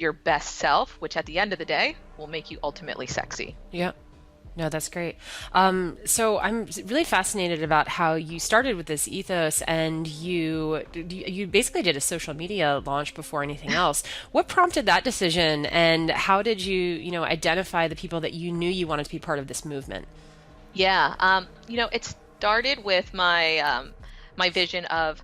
your best self, which at the end of the day will make you ultimately sexy. Yeah. No, that's great. So I'm really fascinated about how you started with this ethos, and you basically did a social media launch before anything else. What prompted that decision, and how did you identify the people that you knew you wanted to be part of this movement? Yeah, it started with my vision of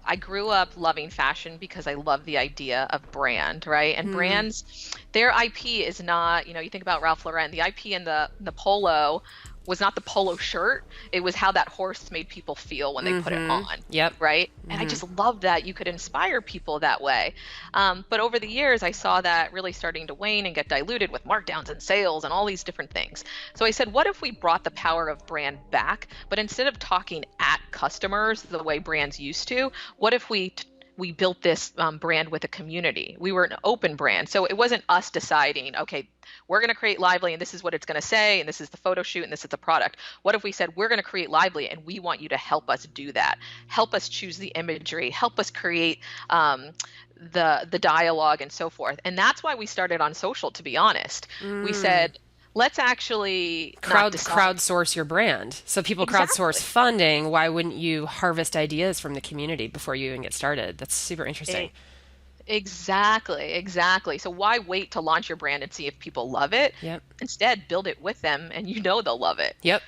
I grew up loving fashion because I love the idea of brand, right? And Mm, brands, their IP is not, you think about Ralph Lauren, the IP in the polo was not the polo shirt. It was how that horse made people feel when they put it mm-hmm. on, Yep. right? And I Mm-hmm. just love that you could inspire people that way. But over the years, I saw that really starting to wane and get diluted with markdowns and sales and all these different things. So I said, what if we brought the power of brand back, but instead of talking at customers the way brands used to, what if we built this brand with a community? We were an open brand, so it wasn't us deciding, okay, we're going to create Lively and this is what it's going to say and this is the photo shoot and this is the product. What if we said we're going to create Lively and we want you to help us do that, help us choose the imagery, help us create the dialogue and so forth. And that's why we started on social, to be honest. We Mm. said, let's actually not decide. Crowdsource your brand. So people crowdsource Exactly. funding. Why wouldn't you harvest ideas from the community before you even get started? That's super interesting. Exactly, exactly. So why wait to launch your brand and see if people love it? Yep. Instead, build it with them and they'll love it. Yep.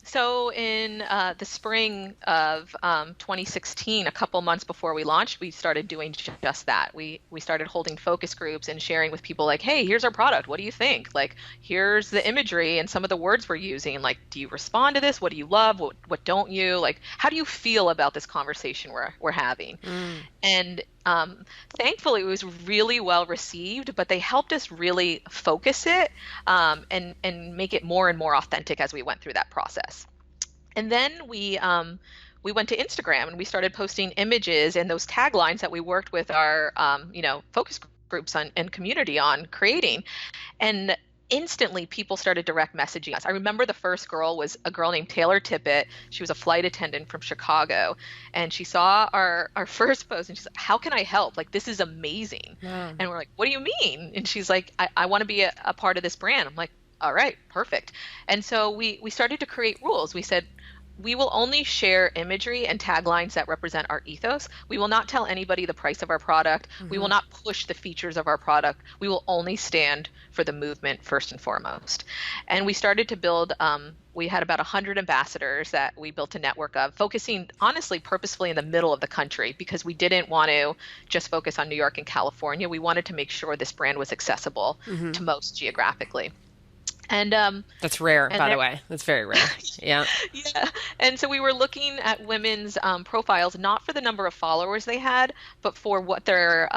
So in the spring of 2016, a couple months before we launched, we started doing just that. We started holding focus groups and sharing with people like, hey, here's our product. What do you think? Like, here's the imagery and some of the words we're using. Like, do you respond to this? What do you love? What don't you? Like, how do you feel about this conversation we're having? Mm. And thankfully, it was really well received, but they helped us really focus it and make it more and more authentic as we went through that process. And then we went to Instagram and we started posting images and those taglines that we worked with our focus groups on and community on creating. And instantly people started direct messaging us. I remember the first girl was a girl named Taylor Tippett. She was a flight attendant from Chicago, and she saw our first post and she's like, how can I help? Like, this is amazing. Wow. And we're like, what do you mean? And she's like, I want to be a part of this brand. I'm like, all right, perfect. And so we started to create rules. We said, we will only share imagery and taglines that represent our ethos. We will not tell anybody the price of our product. We will Hmm. not push the features of our product. We will only stand for the movement first and foremost. And we started to build, we had about 100 ambassadors that we built a network of, focusing honestly, purposefully in the middle of the country because we didn't want to just focus on New York and California. We wanted to make sure this brand was accessible Hmm. to most geographically. And That's rare, and by the there, way. That's very rare. Yeah. yeah. And so we were looking at women's profiles, not for the number of followers they had, but for what their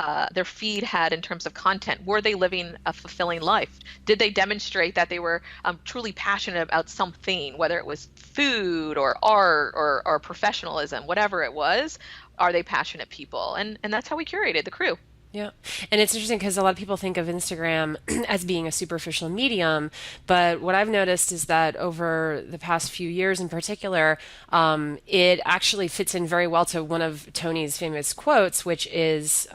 feed had in terms of content. Were they living a fulfilling life? Did they demonstrate that they were truly passionate about something, whether it was food or art or professionalism, whatever it was? Are they passionate people? And that's how we curated the crew. Yeah. And it's interesting because a lot of people think of Instagram as being a superficial medium. But what I've noticed is that over the past few years in particular, it actually fits in very well to one of Tony's famous quotes, which is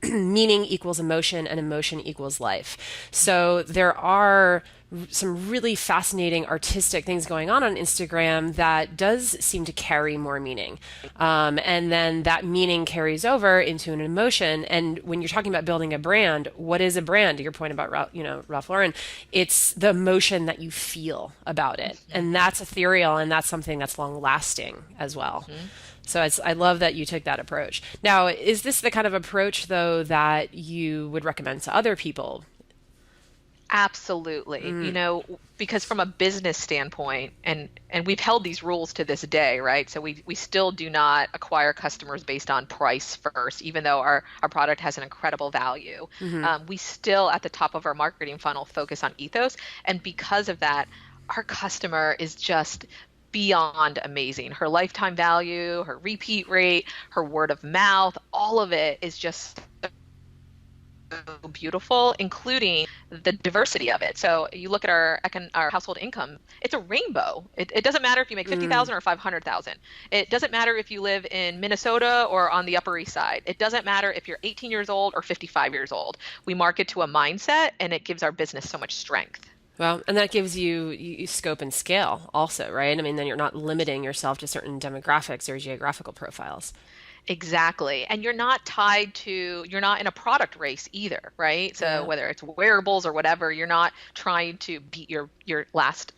meaning equals emotion and emotion equals life. So there are some really fascinating artistic things going on Instagram that does seem to carry more meaning. And then that meaning carries over into an emotion. And when you're talking about building a brand, what is a brand? To your point about Ralph Lauren, it's the emotion that you feel about it, and that's ethereal, and that's something that's long lasting as well. Mhm. So I love that you took that approach. Now, is this the kind of approach though that you would recommend to other people? Absolutely. Mm, Because from a business standpoint, and we've held these rules to this day, right? So we still do not acquire customers based on price first, even though our product has an incredible value. hmm We still, at the top of our marketing funnel, focus on ethos. And because of that, our customer is just beyond amazing. Her lifetime value, her repeat rate, her word of mouth, all of it is just beautiful, including the diversity of it. So you look at our household income, it's a rainbow. It doesn't matter if you make Mm. 50,000 or 500,000. It doesn't matter if you live in Minnesota or on the Upper East Side. It doesn't matter if you're 18 years old or 55 years old. We market to a mindset, and it gives our business so much strength. Well, and that gives you scope and scale also, right? I mean, then you're not limiting yourself to certain demographics or geographical profiles. Exactly. And you're not in a product race either, right? So Yeah. whether it's wearables or whatever, you're not trying to beat your last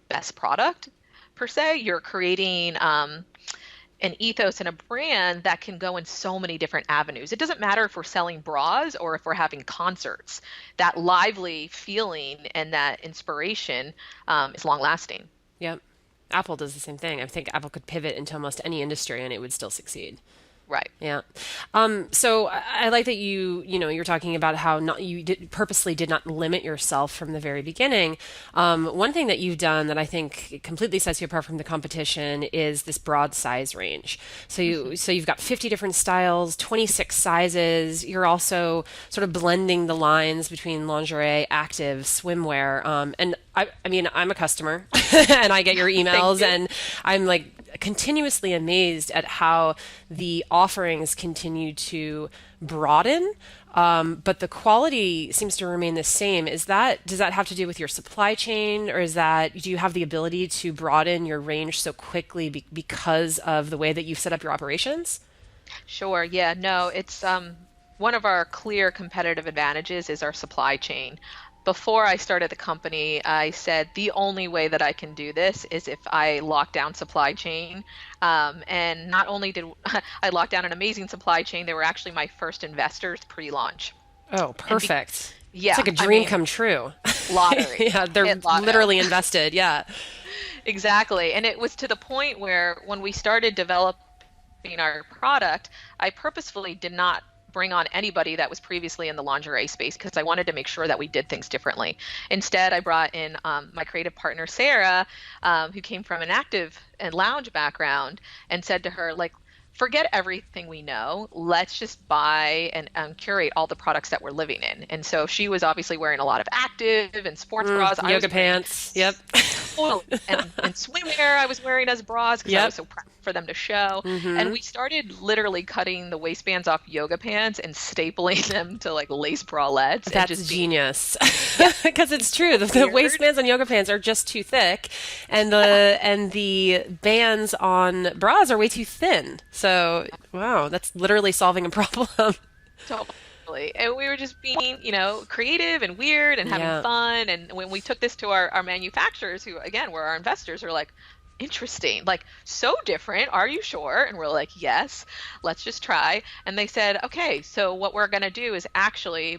best product per se. You're creating an ethos and a brand that can go in so many different avenues. It doesn't matter if we're selling bras or if we're having concerts. That lively feeling and that inspiration is long lasting. Yep. Apple does the same thing. I think Apple could pivot into almost any industry and it would still succeed. Right. Yeah. So I like that you're talking about how purposely did not limit yourself from the very beginning. One thing that you've done that I think completely sets you apart from the competition is this broad size range. So you've got 50 different styles, 26 sizes. You're also sort of blending the lines between lingerie, active, swimwear. And I mean, I'm a customer and I get your Thank emails you. and I'm like continuously amazed at how the offerings continue to broaden, but the quality seems to remain the same. Does that have to do with your supply chain, or do you have the ability to broaden your range so quickly because of the way that you've set up your operations? Sure. Yeah. No, it's one of our clear competitive advantages is our supply chain. Before I started the company, I said the only way that I can do this is if I lock down supply chain. And not only did I lock down an amazing supply chain, they were actually my first investors pre-launch. Oh, And perfect. It's yeah, like a I dream mean, come true. lottery, Yeah, they're hit lotto. literally invested. Yeah. Exactly. And it was to the point where when we started developing our product, I purposefully did not bring on anybody that was previously in the lingerie space because I wanted to make sure that we did things differently. Instead, I brought in my creative partner, Sarah, who came from an active and lounge background, and said to her, like, forget everything we know. Let's just buy and curate all the products that we're living in. And so she was obviously wearing a lot of active and sports bras. I Yoga was wearing pants. Yep. total and swimwear I was wearing as bras because I Yep. was so proud for them to show. And we started literally cutting the waistbands off yoga pants and stapling them to like lace bralettes and That's just being, genius. yeah, Because it's true. The weird. waistbands on yoga pants are just too thick, and the bands on bras are way too thin. So, wow, that's literally solving a problem. Totally. And we were just being, creative and weird and having Yeah. fun. And when we took this to our manufacturers, who again were our investors, were like, interesting, like so different. Are you sure? And we're like, yes, let's just try. And they said, okay, so what we're going to do is actually